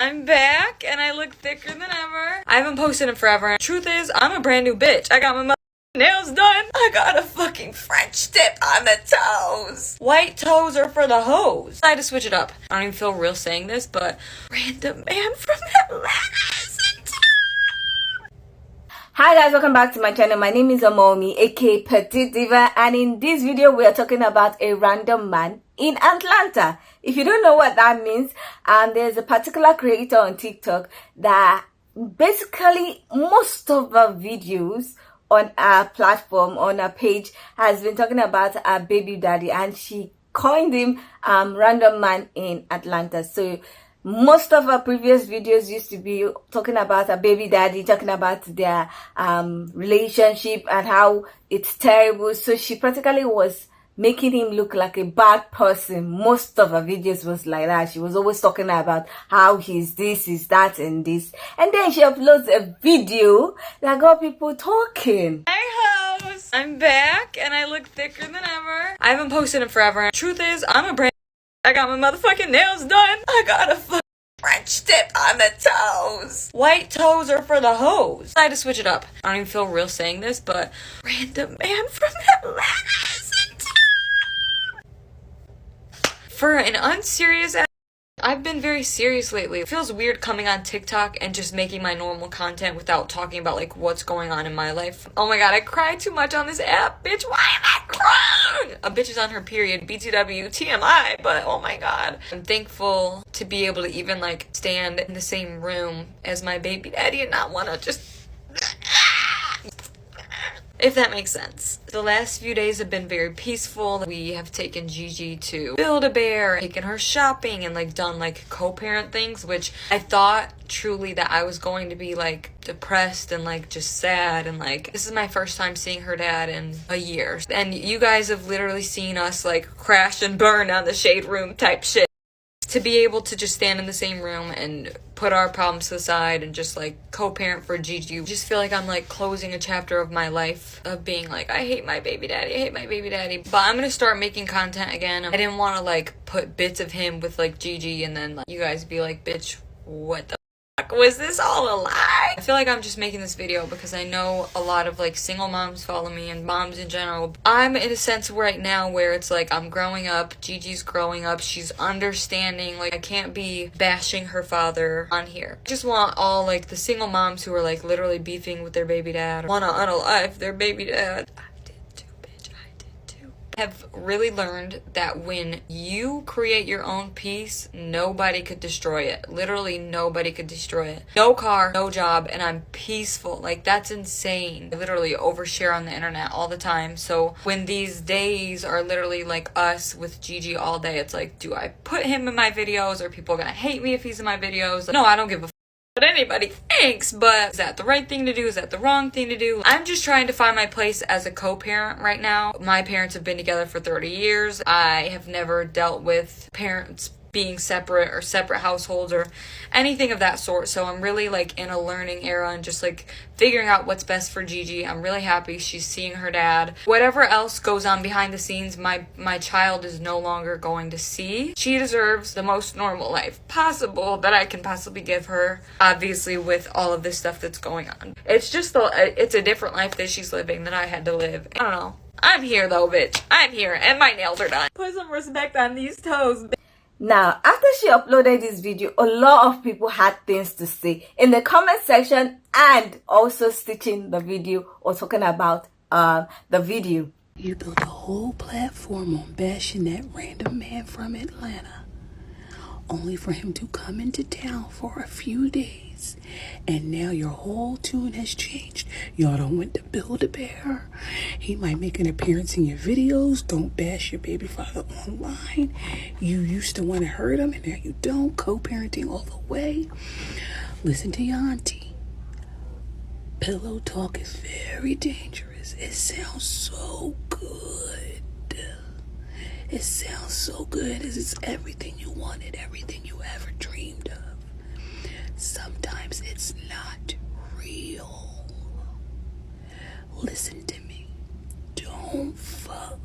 I'm back and I look thicker than ever. I haven't posted in forever. Truth is, I'm a brand new bitch. I got my nails done. I got a fucking French tip on the toes. White toes are for the hoes. I had to switch it up. I don't even feel real saying this, but random man from Atlanta. Hi guys, welcome back to my channel. My name is Amomi, aka Petite Diva, and in this video we are talking about a random man in Atlanta. If you don't know what that means, there's a particular creator on TikTok that basically most of her videos on our platform, on our page, has been talking about our baby daddy, and she coined him random man in Atlanta. So most of our previous videos used to be talking about a baby daddy, talking about their relationship and how it's terrible. So she practically was making him look like a bad person. Most of her videos was like that. She was always talking about how he's this, he's that, and this. And then she uploads a video that got people talking. Hi hoes! I'm back and I look thicker than ever. I haven't posted in forever. Truth is, I'm a brand. I got my motherfucking nails done. I got a fucking French tip on the toes. White toes are for the hoes. I had to switch it up. I don't even feel real saying this, but random man from Atlanta. For an unserious ass, I've been very serious lately. It feels weird coming on TikTok and just making my normal content without talking about like what's going on in my life. Oh my god, I cry too much on this app, bitch. Why am I crying? A bitch is on her period, BTW, TMI, but oh my god. I'm thankful to be able to even like stand in the same room as my baby daddy and not want to just... if that makes sense. The last few days have been very peaceful. We have taken Gigi to Build-A-Bear, taken her shopping, and like done like co-parent things, which I thought truly that I was going to be like depressed and like just sad, and like this is my first time seeing her dad in a year. And you guys have literally seen us like crash and burn down the shade room type shit. To be able to just stand in the same room and put our problems to the side and just like co-parent for Gigi, I just feel like I'm like closing a chapter of my life of being like, I hate my baby daddy, I hate my baby daddy. But I'm gonna start making content again. I didn't want to like put bits of him with like Gigi and then like, you guys be like, bitch, what the fuck was this all a lie? I feel like I'm just making this video because I know a lot of like single moms follow me and moms in general. I'm in a sense right now where it's like I'm growing up, Gigi's growing up, she's understanding, like I can't be bashing her father on here. I just want all like the single moms who are like literally beefing with their baby dad or want to unalive their baby dad. Have really learned that when you create your own peace, nobody could destroy it. Literally nobody could destroy it. No car, no job, and I'm peaceful. Like that's insane. I literally overshare on the internet all the time. So when these days are literally like us with Gigi all day, it's like, do I put him in my videos? Are people gonna hate me if he's in my videos? No, I don't give a what anybody thinks, but is that the right thing to do? Is that the wrong thing to do? I'm just trying to find my place as a co-parent right now. My parents have been together for 30 years. I have never dealt with parents being separate or separate households or anything of that sort. So I'm really like in a learning era and just like figuring out what's best for Gigi. I'm really happy she's seeing her dad. Whatever else goes on behind the scenes, my child is no longer going to see. She deserves the most normal life possible that I can possibly give her, obviously with all of this stuff that's going on. It's just it's a different life that she's living than I had to live. I don't know. I'm here though, bitch. I'm here and my nails are done. Put some respect on these toes, bitch. Now, after she uploaded this video, a lot of people had things to say in the comment section and also stitching the video or talking about the video. You built a whole platform on bashing that random man from Atlanta, only for him to come into town for a few days, and now your whole tune has changed. Y'all done went to Build-A-Bear. He might make an appearance in your videos. Don't bash your baby father online. You used to want to hurt him and now you don't. Co-parenting all the way. Listen to your auntie. Pillow talk is very dangerous. It sounds so good. It sounds so good as it's everything you wanted, everything you ever dreamed of. Sometimes it's not real. Listen to me. Don't fuck.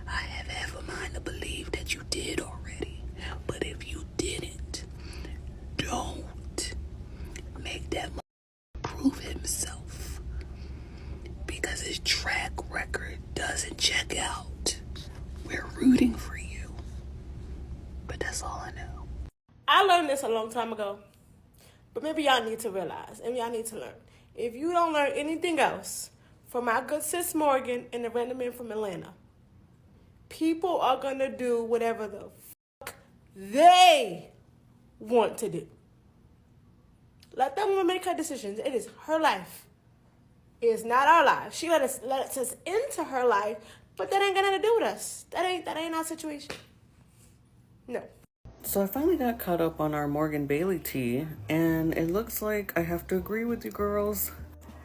I have half a mind to believe that you did already. But if you didn't, I learned this a long time ago, but maybe y'all need to realize and y'all need to learn. If you don't learn anything else from my good sis Morgan and the random man from Atlanta, people are going to do whatever the fuck they want to do. Let that woman make her decisions. It is her life. It is not our life. She let us into her life, but that ain't got nothing to do with us. That ain't our situation. No. So I finally got caught up on our Morgan Bailey tea, and it looks like I have to agree with you girls.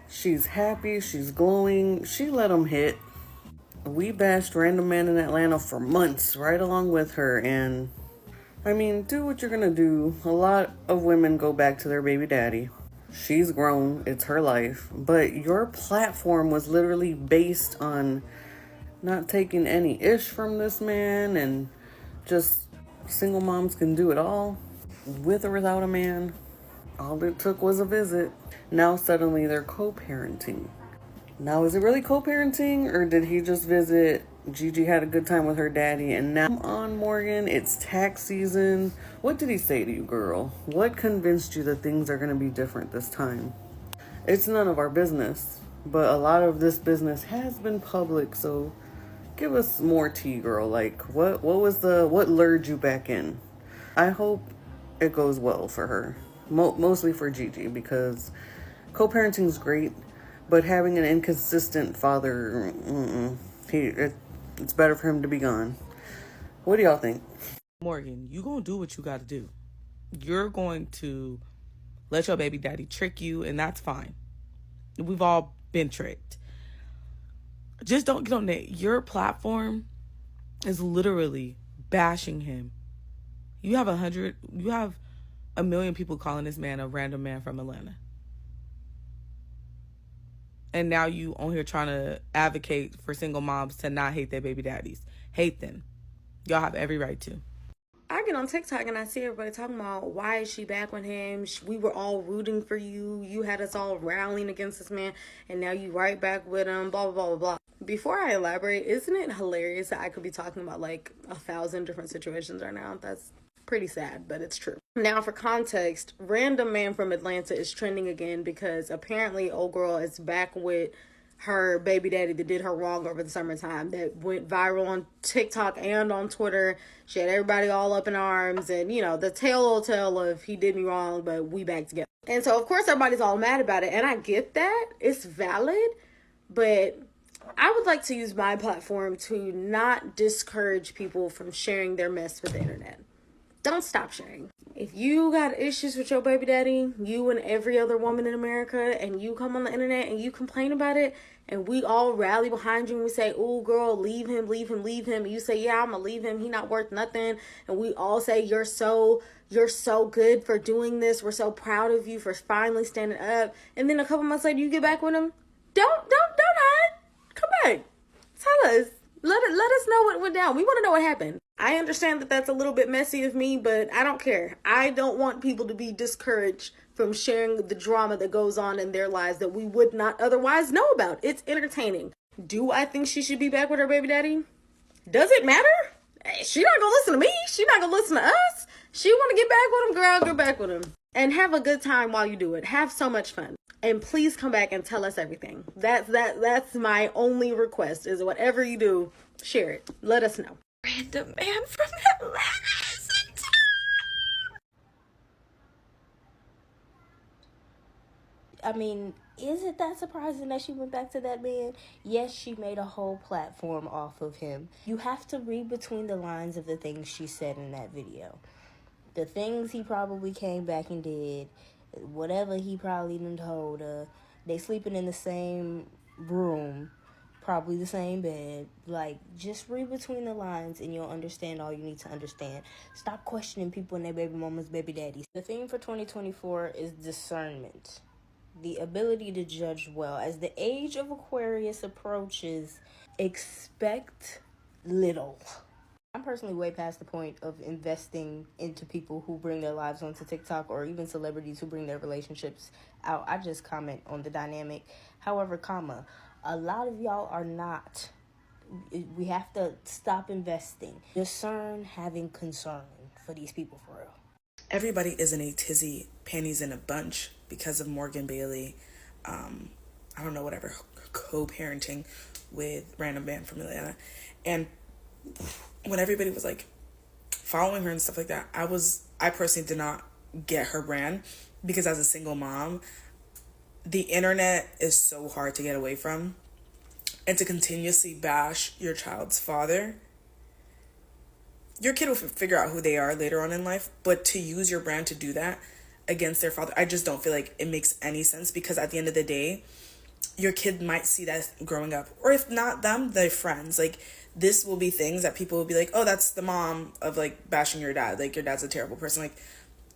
She's happy, she's glowing, she let him hit. We bashed Random Man in Atlanta for months, right along with her, and I mean, do what you're gonna do. A lot of women go back to their baby daddy. She's grown, it's her life, but your platform was literally based on not taking any ish from this man and just single moms can do it all, with or without a man. All it took was a visit. Now suddenly they're co-parenting. Now is it really co-parenting, or did he just visit? Gigi had a good time with her daddy, and now on Morgan, it's tax season. What did he say to you, girl? What convinced you that things are going to be different this time? It's none of our business, but a lot of this business has been public, so give us more tea, girl. Like, what lured you back in? I hope it goes well for her. Mostly for Gigi, because co-parenting is great, but having an inconsistent father, it's better for him to be gone. What do y'all think? Morgan, you gonna do what you gotta do. You're going to let your baby daddy trick you, and that's fine. We've all been tricked. Just don't get on that. Your platform is literally bashing him. You have a million people calling this man a random man from Atlanta. And now you on here trying to advocate for single moms to not hate their baby daddies. Hate them. Y'all have every right to. I get on TikTok and I see everybody talking about, why is she back with him? We were all rooting for you. You had us all rallying against this man, and now you right back with him, blah, blah, blah, blah, blah. Before I elaborate, isn't it hilarious that I could be talking about like 1,000 different situations right now? That's pretty sad, but it's true. Now, for context, Random Man from Atlanta is trending again because apparently old girl is back with her baby daddy that did her wrong over the summertime, that went viral on TikTok and on Twitter. She had everybody all up in arms, and you know, the tale of he did me wrong, but we back together. And so of course everybody's all mad about it, and I get that, it's valid, but I would like to use my platform to not discourage people from sharing their mess with the internet. Don't stop sharing. If you got issues with your baby daddy, you and every other woman in America, and you come on the internet and you complain about it, and we all rally behind you and we say, oh girl, leave him, leave him, leave him. And you say, yeah, I'm gonna leave him, he not worth nothing. And we all say, you're so good for doing this. We're so proud of you for finally standing up. And then a couple months later, you get back with him. Don't hide. Come back. Tell us. Let us know what went down. We want to know what happened. I understand that that's a little bit messy of me, but I don't care. I don't want people to be discouraged from sharing the drama that goes on in their lives that we would not otherwise know about. It's entertaining. Do I think she should be back with her baby daddy? Does it matter? She not gonna listen to me. She not gonna listen to us. She want to get back with him, girl, get back with him. And have a good time while you do it. Have so much fun. And please come back and tell us everything. That's my only request, is whatever you do, share it. Let us know. Random man from Atlanta. I mean, is it that surprising that she went back to that man? Yes, she made a whole platform off of him. You have to read between the lines of the things she said in that video. The things he probably came back and did, whatever he probably done told her, they sleeping in the same room, probably the same bed. Like, just read between the lines and you'll understand all you need to understand. Stop questioning people and their baby mamas, baby daddies. The theme for 2024 is discernment. The ability to judge well. As the age of Aquarius approaches, expect little. I'm personally way past the point of investing into people who bring their lives onto TikTok, or even celebrities who bring their relationships out. I just comment on the dynamic. However, a lot of y'all are not. We have to stop investing. Discern having concern for these people, for real. everybody isn't a tizzy panties in a bunch because of Morgan Bailey, I don't know, whatever, co-parenting with random man from Atlanta. And when everybody was like following her and stuff like that, I personally did not get her brand, because as a single mom, the internet is so hard to get away from, and to continuously bash your child's father. Your kid will figure out who they are later on in life, but to use your brand to do that against their father, I just don't feel like it makes any sense, because at the end of the day, your kid might see that growing up, or if not them, their friends. Like, this will be things that people will be like, oh, that's the mom of like bashing your dad, like your dad's a terrible person. Like,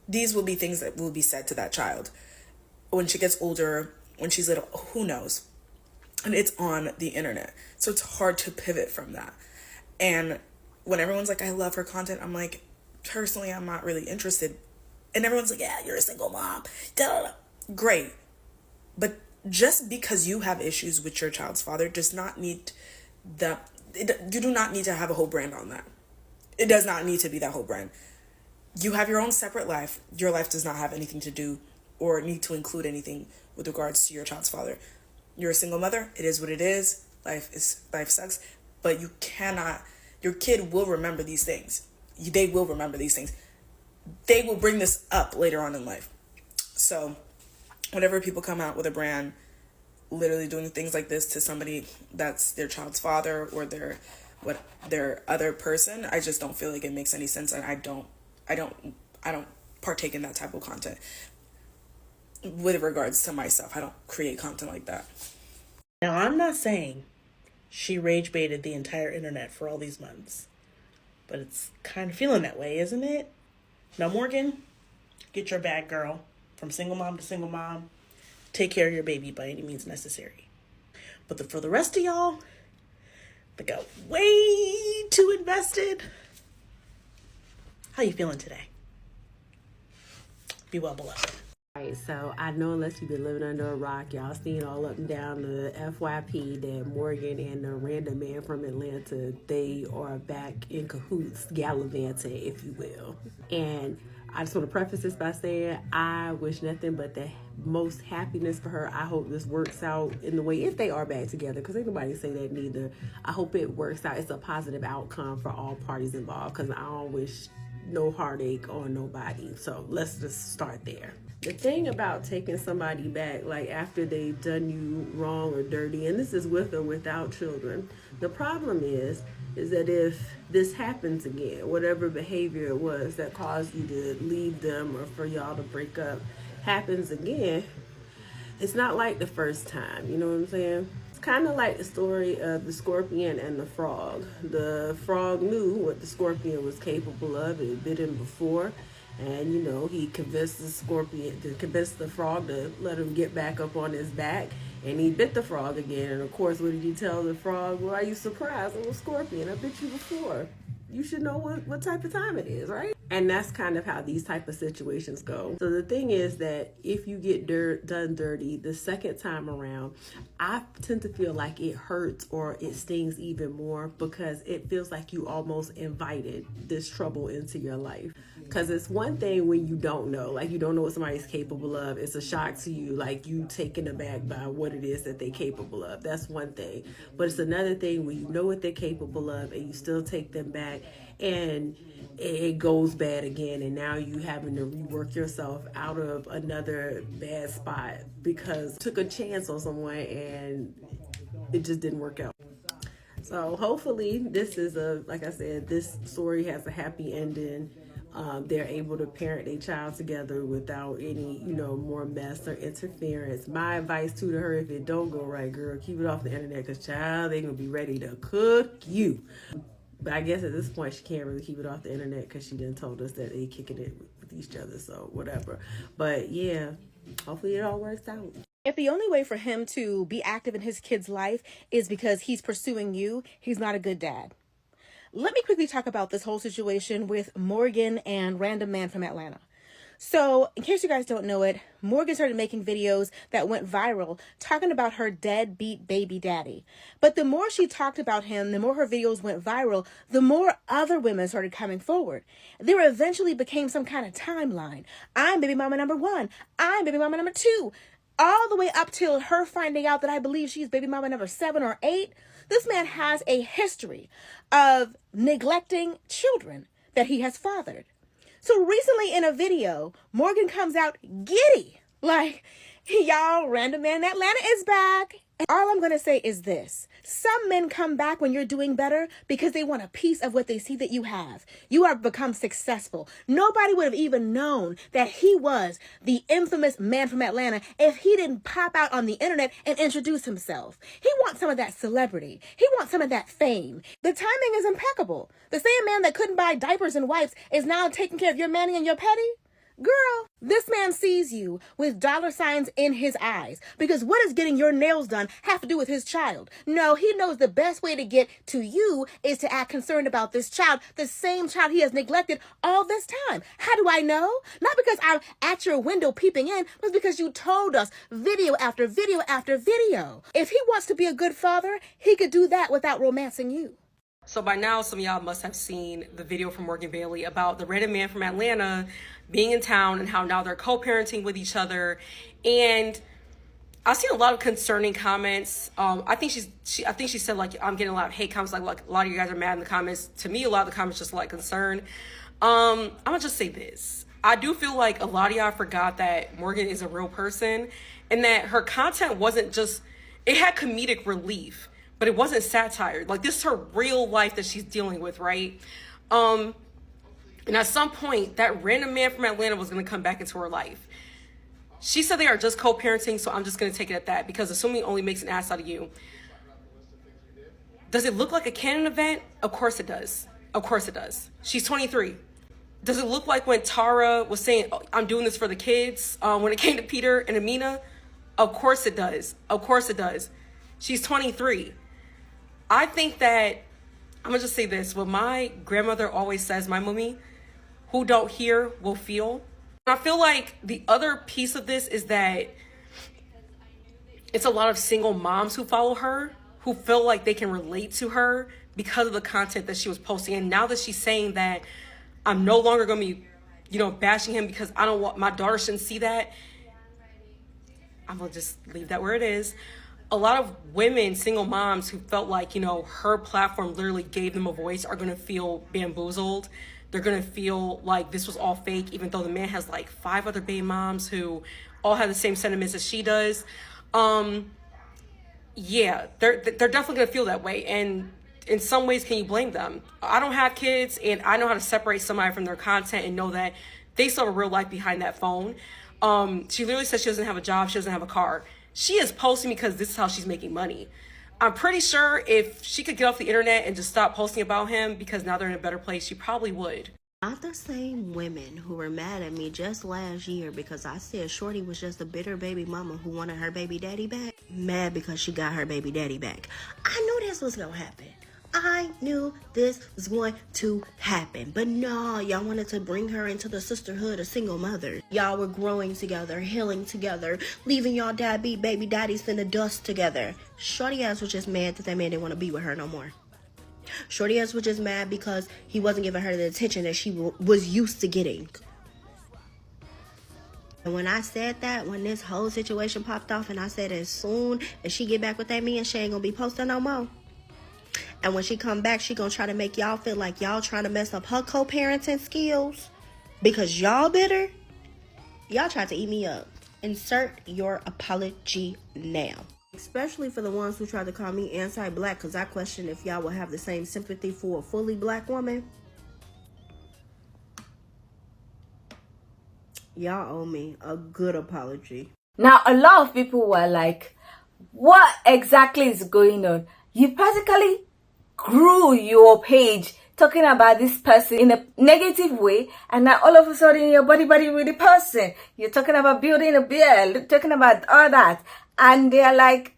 these will be things that will be said to that child when she gets older, when she's little, who knows. And it's on the internet, so it's hard to pivot from that. And when everyone's like, I love her content, I'm like, personally, I'm not really interested. And everyone's like, yeah, you're a single mom, great, but just because you have issues with your child's father does not need you do not need to have a whole brand on that. It does not need to be that whole brand. You have your own separate life. Your life does not have anything to do or need to include anything with regards to your child's father. You're a single mother. It is what it is. Life sucks. But you cannot, your kid will remember these things. They will remember these things. They will bring this up later on in life. So whenever people come out with a brand literally doing things like this to somebody that's their child's father or their other person, I just don't feel like it makes any sense. And I don't partake in that type of content. With regards to myself, I don't create content like that. Now, I'm not saying she rage baited the entire internet for all these months, but it's kind of feeling that way, isn't it? Now, Morgan, get your bag, girl. From single mom to single mom, take care of your baby by any means necessary. But for the rest of y'all that got way too invested, how you feeling today? Be well, beloved. Right, so I know unless you've been living under a rock, y'all seen all up and down the FYP that Morgan and the random man from Atlanta, they are back in cahoots, gallivanting, if you will. And I just want to preface this by saying I wish nothing but the most happiness for her. I hope this works out in the way, if they are back together, because ain't nobody say that neither. I hope it works out. It's a positive outcome for all parties involved, because I don't wish no heartache on nobody. So let's just start there. The thing about taking somebody back, like after they've done you wrong or dirty, and this is with or without children, the problem is that if this happens again, whatever behavior it was that caused you to leave them or for y'all to break up happens again, it's not like the first time, you know what I'm saying? It's kind of like the story of the scorpion and the frog. The frog knew what the scorpion was capable of. It had bit him before. And, you know, he convinced the frog to let him get back up on his back. And he bit the frog again. And, of course, what did he tell the frog? Well, are you surprised? I'm a scorpion. I bit you before. You should know what type of time it is, right? And that's kind of how these type of situations go. So the thing is that if you get done dirty the second time around, I tend to feel like it hurts or it stings even more, because it feels like you almost invited this trouble into your life. Because it's one thing when you don't know, like you don't know what somebody's capable of. It's a shock to you, like you taken aback by what it is that they're capable of. That's one thing. But it's another thing when you know what they're capable of and you still take them back and it goes bad again, and now you having to rework yourself out of another bad spot because you took a chance on someone and it just didn't work out. So hopefully this is like I said, this story has a happy ending. They're able to parent their child together without any, more mess or interference. My advice to her, if it don't go right, girl, keep it off the internet, because child, they gonna be ready to cook you. But I guess at this point she can't really keep it off the internet because she done told us that they kicking it with each other, so whatever. But yeah, hopefully it all works out. If the only way for him to be active in his kid's life is because he's pursuing you, he's not a good dad. Let me quickly talk about this whole situation with Morgan and random man from Atlanta. So, in case you guys don't know it, Morgan started making videos that went viral talking about her deadbeat baby daddy. But the more she talked about him, the more her videos went viral, the more other women started coming forward. There eventually became some kind of timeline. I'm baby mama number 1. I'm baby mama number 2. All the way up till her finding out that I believe she's baby mama number 7 or 8. This man has a history of neglecting children that he has fathered. So recently in a video, Morgan comes out giddy. Like, y'all, Random Man in Atlanta is back. And all I'm going to say is this. Some men come back when you're doing better because they want a piece of what they see that you have. You have become successful. Nobody would have even known that he was the infamous man from Atlanta if he didn't pop out on the internet and introduce himself. He wants some of that celebrity. He wants some of that fame. The timing is impeccable. The same man that couldn't buy diapers and wipes is now taking care of your manny and your petty. Girl, this man sees you with dollar signs in his eyes because what does getting your nails done have to do with his child? No, he knows the best way to get to you is to act concerned about this child, the same child he has neglected all this time. How do I know? Not because I'm at your window peeping in, but because you told us video after video after video. If he wants to be a good father, he could do that without romancing you. So by now, some of y'all must have seen the video from Morgan Bailey about the random man from Atlanta being in town and how now they're co-parenting with each other. And I've seen a lot of concerning comments. I think she said, like, I'm getting a lot of hate comments, like a lot of you guys are mad in the comments. To me, a lot of the comments just like concern. I'm gonna just say this. I do feel like a lot of y'all forgot that Morgan is a real person and that her content wasn't just, it had comedic relief, but it wasn't satire. Like, this is her real life that she's dealing with, right? And at some point, that random man from Atlanta was going to come back into her life. She said they are just co-parenting, so I'm just going to take it at that, because assuming only makes an ass out of you. Does it look like a canon event? Of course it does. Of course it does. She's 23. Does it look like when Tara was saying, oh, I'm doing this for the kids, when it came to Peter and Amina? Of course it does. Of course it does. She's 23. I think that, I'm going to just say this. What my grandmother always says, my mommy, who don't hear will feel. And I feel like the other piece of this is that it's a lot of single moms who follow her, who feel like they can relate to her because of the content that she was posting. And now that she's saying that I'm no longer going to be, bashing him because I don't want, my daughter shouldn't see that, I'm going to just leave that where it is. A lot of women, single moms who felt like, her platform literally gave them a voice are going to feel bamboozled. They're going to feel like this was all fake, even though the man has like 5 other baby moms who all have the same sentiments as she does. Yeah, they're definitely going to feel that way. And in some ways, can you blame them? I don't have kids, and I know how to separate somebody from their content and know that they still have a real life behind that phone. She literally says she doesn't have a job. She doesn't have a car. She is posting because this is how she's making money. I'm pretty sure if she could get off the internet and just stop posting about him because now they're in a better place, she probably would. Not the same women who were mad at me just last year because I said Shorty was just a bitter baby mama who wanted her baby daddy back. Mad because she got her baby daddy back. I knew this was gonna happen. I knew this was going to happen. But no, y'all wanted to bring her into the sisterhood of single mothers. Y'all were growing together, healing together, leaving y'all deadbeat baby daddies in the dust together. Shorty ass was just mad that man didn't want to be with her no more. Shorty ass was just mad because he wasn't giving her the attention that she was used to getting. And when I said that, when this whole situation popped off, and I said as soon as she get back with that man, she ain't gonna be posting no more. And when she come back, she gonna try to make y'all feel like y'all trying to mess up her co-parenting skills because y'all bitter. Y'all tried to eat me up. Insert your apology now. Especially for the ones who tried to call me anti-black because I question if y'all will have the same sympathy for a fully black woman. Y'all owe me a good apology. Now, a lot of people were like, what exactly is going on? You practically grew your page talking about this person in a negative way, and now all of a sudden you're buddy with the person. You're talking about building a beard, talking about all that, and they're like,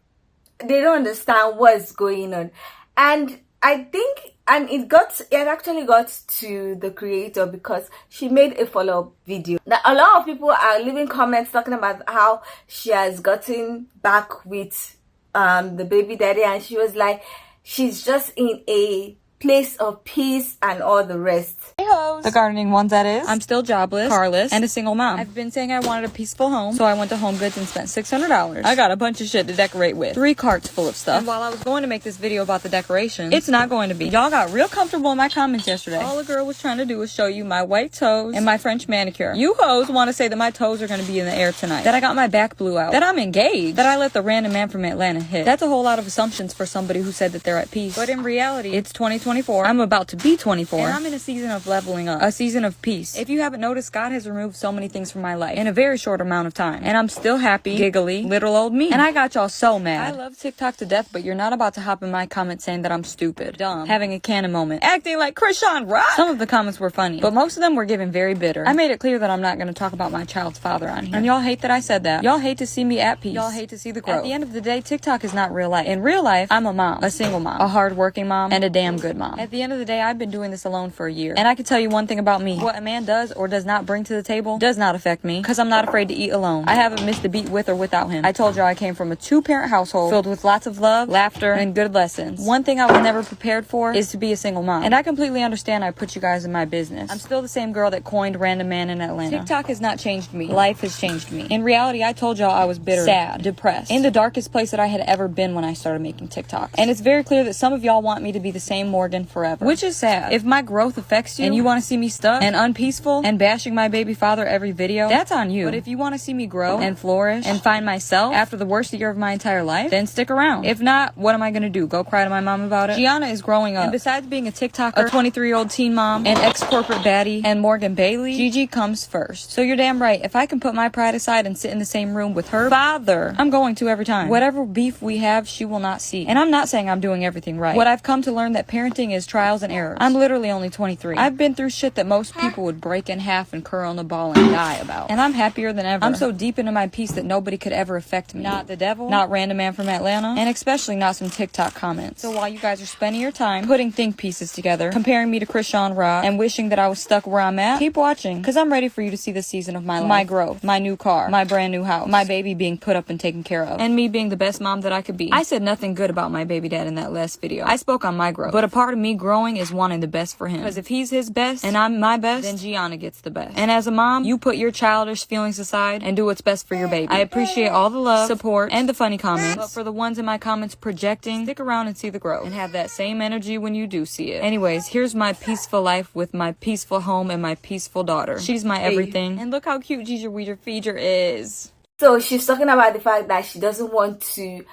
they don't understand what's going on. And I think And it actually got to the creator because she made a follow-up video. Now, a lot of people are leaving comments talking about how she has gotten back with the baby daddy, and she was like, she's just in a place of peace and all the rest. Hey hoes! The gardening ones, that is. I'm still jobless, carless, and a single mom. I've been saying I wanted a peaceful home, so I went to Home Goods and spent $600. I got a bunch of shit to decorate with. 3 carts full of stuff. And while I was going to make this video about the decorations, it's not going to be. Y'all got real comfortable in my comments yesterday. All a girl was trying to do was show you my white toes and my French manicure. You hoes want to say that my toes are going to be in the air tonight, that I got my back blue out, that I'm engaged, that I let the random man from Atlanta hit. That's a whole lot of assumptions for somebody who said that they're at peace. But in reality, it's 2024. I'm about to be 24, and I'm in a season of leveling up, a season of peace. If you haven't noticed, God has removed so many things from my life in a very short amount of time, and I'm still happy, giggly, little old me. And I got y'all so mad. I love TikTok to death, but you're not about to hop in my comments saying that I'm stupid, dumb, having a canon moment, acting like Krishan Rock. Some of the comments were funny, but most of them were given very bitter. I made it clear that I'm not going to talk about my child's father on here, and y'all hate that I said that. Y'all hate to see me at peace. Y'all hate to see the growth. At the end of the day, TikTok is not real life. In real life, I'm a mom, a single mom, a hard-working mom, and a damn good mom. At the end of the day, I've been doing this alone for a year, and I can tell you one thing about me: what a man does or does not bring to the table does not affect me, because I'm not afraid to eat alone. I haven't missed a beat with or without him. I told y'all I came from a 2-parent household filled with lots of love, laughter, and good lessons. One thing I was never prepared for is to be a single mom, and I completely understand I put you guys in my business. I'm still the same girl that coined Random Man in Atlanta. TikTok has not changed me. Life has changed me. In reality, I told y'all I was bitter, sad, depressed, in the darkest place that I had ever been when I started making TikTok. And it's very clear that some of y'all want me to be the same Morgan forever, which is sad. If my growth affects you and you want to see me stuck and unpeaceful and bashing my baby father every video, that's on you. But if you want to see me grow and flourish and find myself after the worst year of my entire life, then stick around. If not, what am I gonna do? Go cry to my mom about it? Gianna is growing up, and besides being a TikToker, a 23-year-old teen mom, an ex-corporate baddie, and Morgan Bailey, Gigi comes first. So you're damn right. If I can put my pride aside and sit in the same room with her father, I'm going to every time. Whatever beef we have, she will not see. And I'm not saying I'm doing everything right. What I've come to learn that parenting is trials and errors. I'm literally only 23. I've been through shit that most people would break in half and curl on the ball and die about. And I'm happier than ever. I'm so deep into my peace that nobody could ever affect me. Not the devil, not Random Man from Atlanta, and especially not some TikTok comments. So while you guys are spending your time putting think pieces together, comparing me to Krishan Rock, and wishing that I was stuck where I'm at, keep watching, because I'm ready for you to see the season of my life. My growth, my new car, my brand new house, my baby being put up and taken care of, and me being the best mom that I could be. I said nothing good about my baby dad in that last video. I spoke on my growth, but a part of me growing is wanting the best for him, because if he's his best and I'm my best, then Gianna gets the best. And as a mom, you put your childish feelings aside and do what's best for your baby. I appreciate all the love, support, and the funny comments, but for the ones in my comments projecting, stick around and see the growth, and have that same energy when you do see it. Anyways, here's my peaceful life with my peaceful home and my peaceful daughter. She's my everything, and look how cute Ginger Weeger Feeder is. So she's talking about the fact that she doesn't want to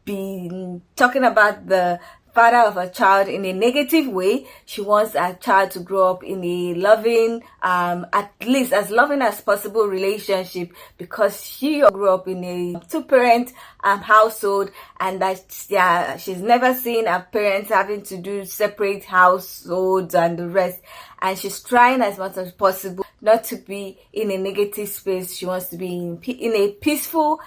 be talking about the father of a child in a negative way. She wants her child to grow up in a loving, at least as loving as possible relationship, because she grew up in a 2-parent household, and that she's never seen her parents having to do separate households and the rest. And she's trying as much as possible not to be in a negative space. She wants to be in a peaceful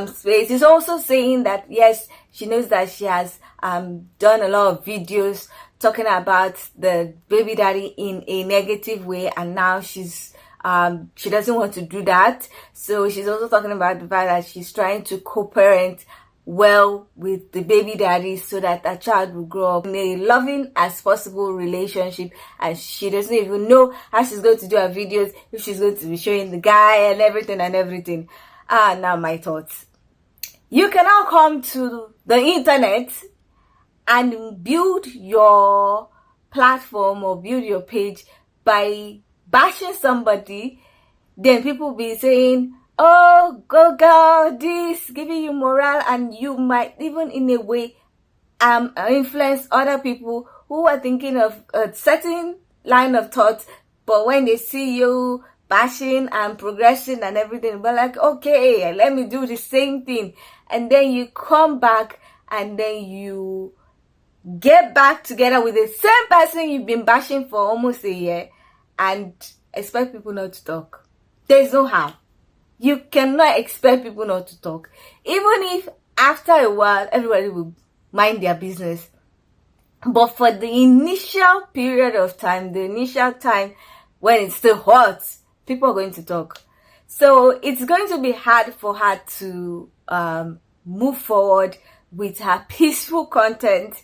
space. She's also saying that, yes, she knows that she has done a lot of videos talking about the baby daddy in a negative way, and now she doesn't want to do that. So she's also talking about the fact that she's trying to co-parent well with the baby daddy so that a child will grow up in a loving as possible relationship, and she doesn't even know how she's going to do her videos, if she's going to be showing the guy and everything. Now my thoughts. You can now come to the internet and build your platform or build your page by bashing somebody. Then people be saying, oh, go girl, this, giving you morale, and you might even in a way influence other people who are thinking of a certain line of thought, but when they see you bashing and progressing and everything, but like, okay, let me do the same thing. And then you come back and then you get back together with the same person you've been bashing for almost a year and expect people not to talk. There's no how. You cannot expect people not to talk. Even if after a while everybody will mind their business. But for the initial period of time, the initial time when it's still hot, people are going to talk. So it's going to be hard for her to move forward with her peaceful content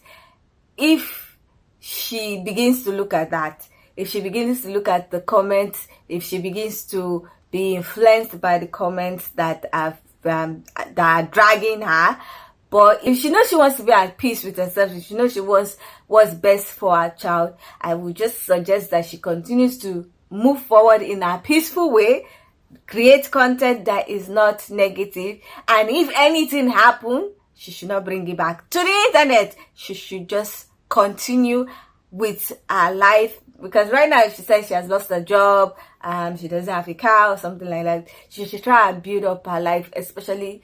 if she begins to look at that. If she begins to look at the comments, if she begins to be influenced by the comments that are dragging her. But if she knows she wants to be at peace with herself, if she knows she wants what's best for her child, I would just suggest that she continues to move forward in a peaceful way, create content that is not negative, and if anything happens, she should not bring it back to the internet. She should just continue with her life, because right now if she says she has lost her job, she doesn't have a car or something like that, she should try and build up her life, especially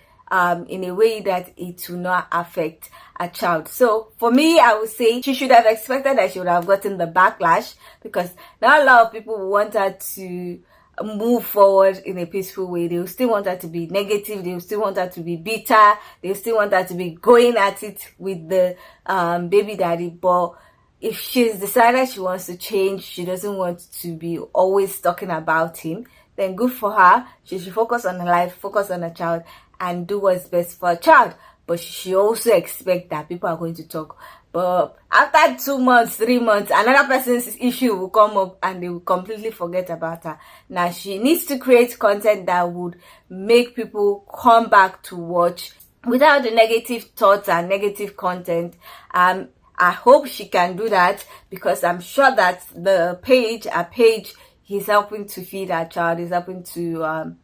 in a way that it will not affect a child. So for me, I would say she should have expected that she would have gotten the backlash, because not a lot of people want her to move forward in a peaceful way. They will still want her to be negative, they will still want her to be bitter, they will still want her to be going at it with the baby daddy. But if she's decided she wants to change, she doesn't want to be always talking about him, then good for her. She should focus on her life, focus on her child, and do what's best for her child. But she should also expect that people are going to talk. But after 2 months, 3 months, another person's issue will come up and they will completely forget about her. Now she needs to create content that would make people come back to watch without the negative thoughts and negative content. I hope she can do that, because I'm sure that her page is helping to feed her child, is helping to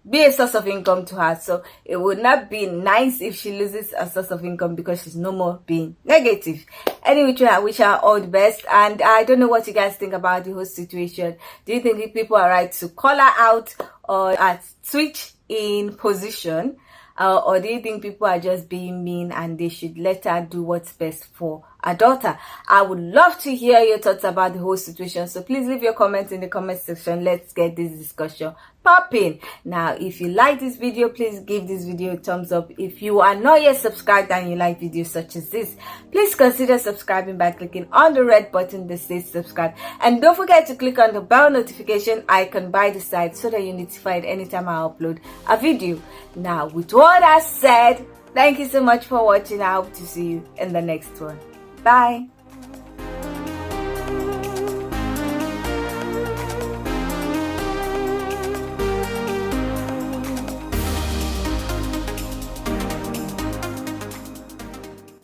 be a source of income to her. So it would not be nice if she loses a source of income because she's no more being negative. Anyway, I wish her all the best, and I don't know what you guys think about the whole situation. Do you think people are right to call her out or switch in position, or do you think people are just being mean and they should let her do what's best for her daughter? I would love to hear your thoughts about the whole situation, so please leave your comments in the comment section. Let's get this discussion popping. Now, if you like this video, please give this video a thumbs up. If you are not yet subscribed and you like videos such as this, please consider subscribing by clicking on the red button that says subscribe, and don't forget to click on the bell notification icon by the side so that you're notified anytime I upload a video. Now, with all that said, thank you so much for watching. I hope to see you in the next one. Bye.